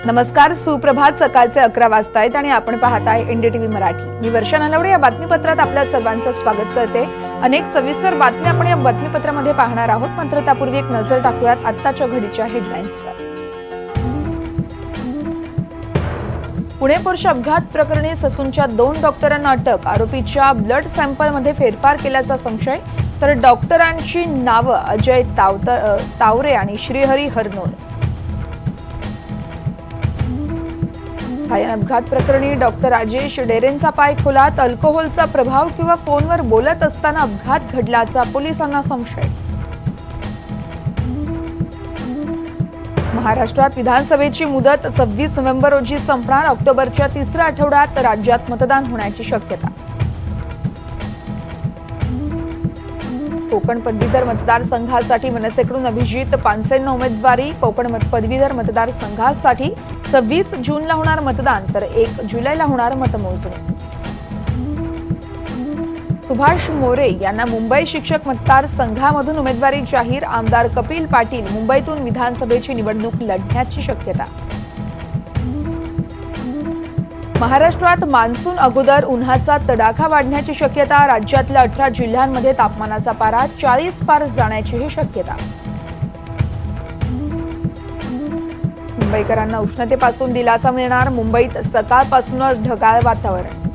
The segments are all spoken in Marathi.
नमस्कार, सुप्रभात. सकाळचे 11 वाजता आहेत आणि आपण पाहताय एनडीटीव्ही मराठी. मी वर्षा नलवडे या बातमीपत्रात आपल्या सर्वांचं स्वागत करते. अनेक सविस्तर बातम्या आपण या बातमीपत्रामध्ये पाहणार आहोत, मात्र त्यापूर्वी एक नजर टाकूयात आत्ताच्या घडीच्या हेडलाईन्सवर. पुणे पोर्श अपघात प्रकरणी ससूनच्या 2 डॉक्टरांना अटक. आरोपीच्या ब्लड सॅम्पलमध्ये फेरफार केल्याचा संशय. तर डॉक्टरांची नावं अजय तावरे आणि श्रीहरी हरनोद. अपघात प्रकरणी डॉक्टर राजेश डेरेंचा पाय खोलात. अल्कोहोलचा प्रभाव किंवा फोनवर बोलत असताना अपघात घडल्याचा पोलिसांना संशय. महाराष्ट्रात विधानसभेची मुदत 26 नोव्हेंबर रोजी संपणार. ऑक्टोबरच्या 3ऱ्या आठवड्यात राज्यात मतदान होण्याची शक्यता. कोकण पदवीधर मतदारसंघासाठी मनसेकडून अभिजित पानसेंना उमेदवारी. कोकण पदवीधर मतदारसंघासाठी 26 जूनला होणार मतदान, तर 1 जुलैला होणार मतमोजणी. सुभाष मोरे यांना मुंबई शिक्षक मतदारसंघामधून उमेदवारी जाहीर. आमदार कपिल पाटील मुंबईतून विधानसभेची निवडणूक लढण्याची शक्यता. महाराष्ट्रात मान्सून अगोदर उन्हाचा तडाखा वाढण्याची शक्यता. राज्यातल्या 18 जिल्ह्यांमध्ये तापमानाचा पारा 40 पार जाण्याचीही शक्यता. मुंबईकरांना उष्णतेपासून दिलासा मिळणार. मुंबईत सकाळपासूनच ढगाळ वातावरण.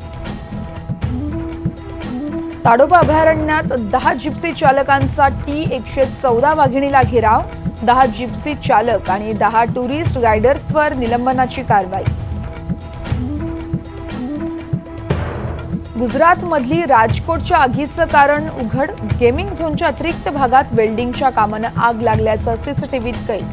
ताडोबा अभयारण्यात 10 जिप्सी चालकांचा T-114 वाघिणीला घेराव. 10 जिप्सी चालक आणि 10 टुरिस्ट गायडर्सवर निलंबनाची कारवाई. गुजरातमधली राजकोटच्या आगीचं कारण उघड. गेमिंग झोनच्या अतिरिक्त भागात वेल्डिंगच्या कामानं आग लागल्याचं सीसीटीव्हीत कैद.